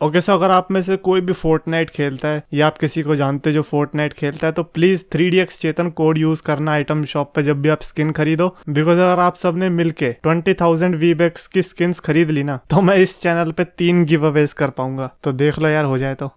Okay so अगर आप में से कोई भी फोर्टनाइट खेलता है या आप किसी को जानते हो जो फोर्टनाइट खेलता है तो please 3DX Chetan code use करना आइटम शॉप पे जब भी आप स्किन खरीदो, बिकॉज अगर आप सबने मिलके 20,000 V-Bucks की स्किन्स खरीद ली ना तो मैं इस चैनल पे 3 गिव अवेज कर पाऊंगा। तो देख लो यार, हो जाए तो।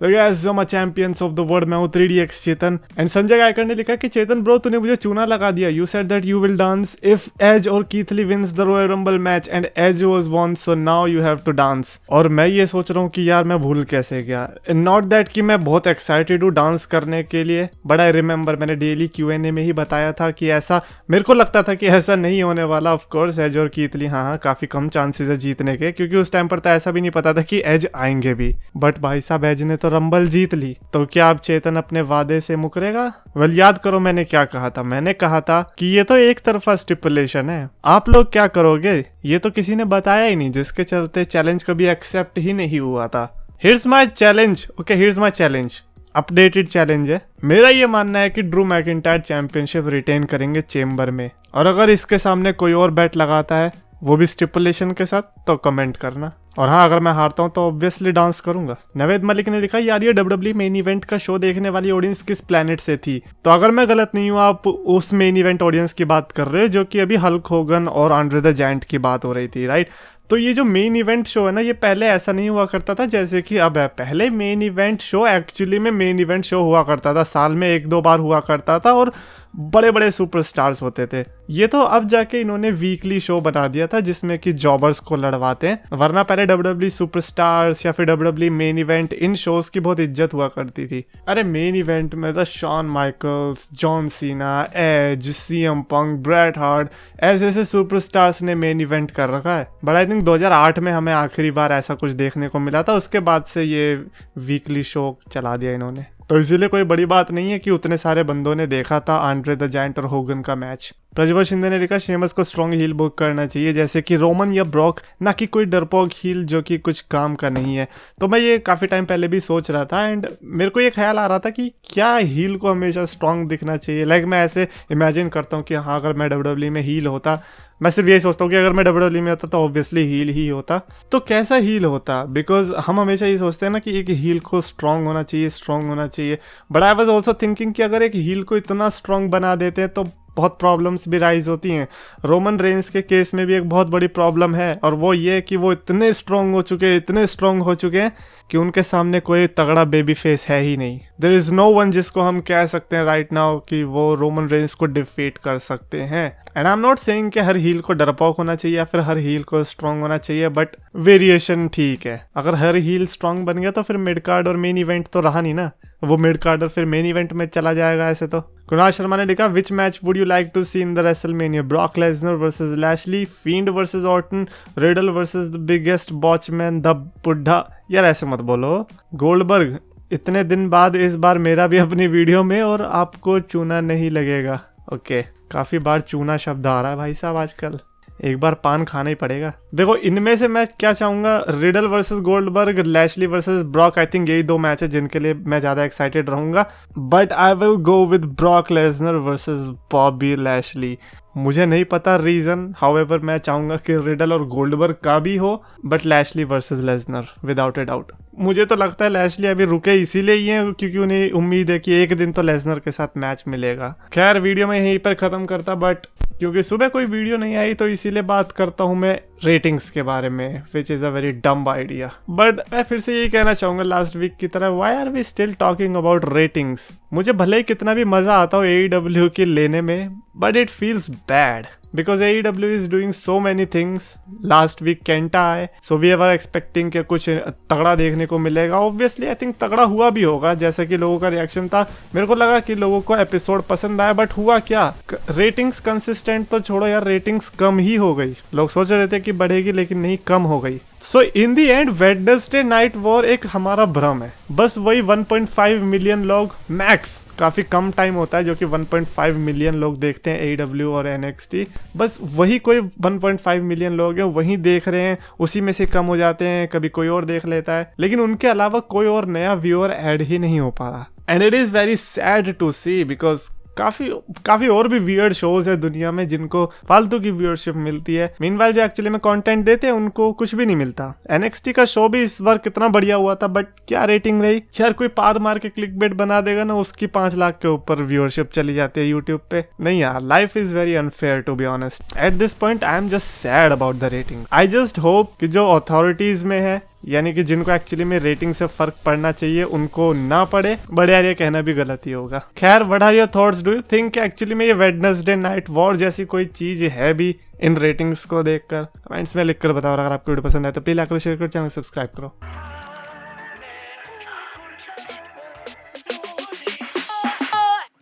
तो गाइस जो मैं चैंपियंस ऑफ द वर्ल्ड मैं हूँ 3DX Chetan and Sanjay Gaikar ने लिखा कि चेतन ब्रो तूने मुझे चूना लगा दिया। You said that you will dance if Edge or Keith Lee wins the royal rumble match and Edge was won so now you have to dance. और मैं ये सोच रहा हूँ कि यार मैं भूल कैसे गया। नॉट दैट कि मैं बहुत एक्साइटेड हूँ डांस करने के लिए, बट आई रिमेंबर मैंने डेली Q&A में ही बताया था कि ऐसा मेरे को लगता था कि ऐसा नहीं होने वाला। Of course as or Keith ली हाँ काफी कम चांसेस है जीतने के, क्योंकि उस टाइम पर तो ऐसा भी नहीं पता था कि एज आएंगे भी। बट भाई साहब एज ने तो रंबल जीत ली, तो क्या अब चेतन अपने वादे से मुकरेगा? वेल याद करो मैंने क्या कहा था। मैंने कहा था कि ये तो एक तरफा स्टिपुलेशन है, आप लोग क्या करोगे ये तो किसी ने बताया ही नहीं, जिसके चलते चैलेंज कभी एक्सेप्ट ही नहीं हुआ था। Here's my challenge, okay here's my challenge, updated challenge है। मेरा ये मानना है कि ड्रू मैकिंटायर चैंपियनशिप रिटेन करेंगे चेम्बर में, और अगर इसके सामने कोई और बैट लगाता है वो भी स्टिपुलेशन के साथ तो कमेंट करना। और हाँ अगर मैं हारता हूँ तो ऑब्वियसली डांस करूंगा। नवेद मलिक ने लिखा यार ये WWE मेन इवेंट का शो देखने वाली ऑडियंस किस प्लेनेट से थी? तो अगर मैं गलत नहीं हूँ आप उस मेन इवेंट ऑडियंस की बात कर रहे हो जो कि अभी हल्क होगन और आंड्रे द जायंट की बात हो रही थी, राइट? तो ये जो मेन इवेंट शो है ना, ये पहले ऐसा नहीं हुआ करता था जैसे कि अब है। पहले मेन इवेंट शो एक्चुअली में मेन इवेंट शो हुआ करता था, साल में 1-2 बार हुआ करता था और बड़े बड़े सुपरस्टार्स होते थे। ये तो अब जाके इन्होंने वीकली शो बना दिया था जिसमें कि जॉबर्स को लड़वाते हैं, वरना पहले WWE सुपरस्टार्स या फिर WWE main event in shows की बहुत इज्जत हुआ करती थी। अरे मेन इवेंट में तो Shawn Michaels, John Cena, Edge, CM Punk, Bret Hart ऐसे सुपरस्टार्स ने मेन इवेंट कर रखा है। बट आई थिंक 2008 में हमें आखिरी बार ऐसा कुछ देखने को मिला था, उसके बाद से ये वीकली शो चला दिया इन्होंने। तो इसीलिए कोई बड़ी बात नहीं है कि उतने सारे बंदों ने देखा था आंड्रे द जायंट और होगन का मैच। प्रज्वल शिंदे ने लिखा शेमस को स्ट्रॉन्ग हील बुक करना चाहिए जैसे कि रोमन या ब्रॉक, ना कि कोई डरपोक हील जो कि कुछ काम का नहीं है। तो मैं ये काफ़ी टाइम पहले भी सोच रहा था एंड मेरे को ये ख्याल आ रहा था कि क्या हील को हमेशा स्ट्रॉन्ग दिखना चाहिए। लाइक मैं ऐसे इमेजिन करता हूँ कि हाँ अगर मैं WWE में हील होता, मैं सिर्फ यही सोचता हूँ कि अगर मैं WWE में होता तो ऑब्वियसली हील ही होता। तो कैसा हील होता? बिकॉज हम हमेशा ये सोचते हैं ना कि एक हील को स्ट्रॉन्ग होना चाहिए, स्ट्रॉन्ग होना चाहिए। But I was also thinking कि अगर एक हील को इतना स्ट्रॉन्ग बना देते हैं तो बहुत प्रॉब्लम्स भी राइज होती हैं। रोमन रेंस के केस में भी एक बहुत बड़ी प्रॉब्लम है, और वो ये कि वो इतने स्ट्रॉन्ग हो चुके हैं, इतने स्ट्रॉन्ग हो चुके हैं कि उनके सामने कोई तगड़ा बेबी फेस है ही नहीं। देयर इज नो वन जिसको हम कह सकते हैं राइट नाउ कि वो रोमन रेंस को डिफीट कर सकते हैं। And I am not saying कि हर हील को डरपोक होना चाहिए या फिर हर हील को स्ट्रॉन्ग होना चाहिए, बट वेरिएशन ठीक है। अगर हर हील स्ट्रॉन्ग बन गया तो फिर मिड कार्ड और मेन इवेंट तो रहा नहीं ना, वो मिड कार्ड और फिर मेन इवेंट में चला जाएगा ऐसे तो। कुणाल शर्मा ने लिखा which match would you like to see in the WrestleMania? Brock Lesnar versus Lashley, Fiend versus Orton, Riddle versus the biggest botchman the बुड्ढा। यार ऐसे मत बोलो, गोल्डबर्ग इतने दिन बाद इस बार मेरा भी अपनी वीडियो में, और आपको चूना नहीं लगेगा। ओके काफी बार चूना शब्द आ रहा है भाई साहब आजकल, एक बार पान खाना ही पड़ेगा। देखो इनमें से मैं क्या चाहूंगा, riddle versus Goldberg, Lashley versus Brock, I think यही 2 मैच है जिनके लिए मैं ज्यादा एक्साइटेड रहूंगा। But I will go with Brock Lesnar versus Bobby Lashley. मुझे नहीं पता रीजन, हाउएवर मैं चाहूंगा कि रिडल और गोल्डबर्ग का भी हो, but Lashley versus Lesnar without a doubt. मुझे तो लगता है लैशली अभी रुके इसीलिए ही हैं क्योंकि उन्हें उम्मीद है कि एक दिन तो लेसनर के साथ मैच मिलेगा। खैर वीडियो में यहीं पर खत्म करता, बट क्योंकि सुबह कोई वीडियो नहीं आई तो इसीलिए बात करता हूँ मैं रेटिंग्स के बारे में, which is a very dumb idea. But मैं फिर से यही कहना चाहूँगा लास्ट वीक की तरह, why are we still talking about ratings? मुझे भले ही कितना भी मज़ा आता हो AEW की लेने में, but it feels bad because AEW is doing so many things. Last week Kenta आए, so we were expecting कि कुछ तगड़ा देखने को मिलेगा। Obviously I think तगड़ा हुआ भी होगा जैसा कि लोगों का रिएक्शन था। मेरे को लगा कि लोगों को एपिसोड पसंद आया, बट हुआ क्या, रेटिंग्स कंसिस्टेंट तो छोड़ो यार, रेटिंग्स कम ही हो गई। लोग सोच रहे थे कि बढ़ेगी लेकिन नहीं, कम हो गई। सो इन दी एंड वेडनेसडे नाइट वॉर एक हमारा भ्रम है, बस वही 1.5 मिलियन लोग मैक्स, काफी कम टाइम होता है जो कि 1.5 मिलियन लोग देखते हैं AEW और NXT, बस वही कोई 1.5 मिलियन लोग हैं वही देख रहे हैं, उसी में से कम हो जाते हैं, कभी कोई और देख लेता है, लेकिन उनके अलावा कोई और नया व्यूअर ऐड ही नहीं हो पा रहा। And it is very sad to see because काफी और भी वियर्ड शोज है दुनिया में जिनको फालतू की व्यूअरशिप मिलती है। मीनवाइल जो एक्चुअली में कंटेंट देते हैं उनको कुछ भी नहीं मिलता। NXT का शो भी इस बार कितना बढ़िया हुआ था, बट क्या रेटिंग रही यार। कोई पाद मार के क्लिक बेट बना देगा ना, उसकी 5 लाख के ऊपर व्यूअरशिप चली जाती है यूट्यूब पे। नहीं यार, life is very unfair to be honest. At this point I am just sad about the rating. I just hope कि जो अथॉरिटीज में है, यानी कि जिनको एक्चुअली में रेटिंग से फर्क पड़ना चाहिए, उनको ना पड़े। बट यार ये कहना भी गलत ही होगा। खैर, what are your thoughts? Do you think actually में ये वेडनेसडे नाइट वॉर जैसी कोई चीज है भी इन रेटिंग्स को देखकर? कमेंट्स में लिखकर बताओ। अगर आपको वीडियो पसंद आए तो प्लीज लाइक करो, शेयर करो, चैनल सब्सक्राइब करो।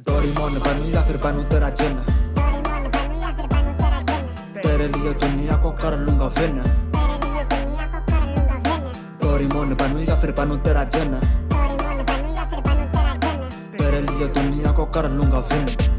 डोरेमोन बनूं या फिर बनूं तेरा जिन्न, तेरे लिए दुनिया को कर लूंगा विन। डोरेमोन बनूं या फिर बनूं तेरा जिन्न, तेरे लिए दुनिया को कर लूंगा विन।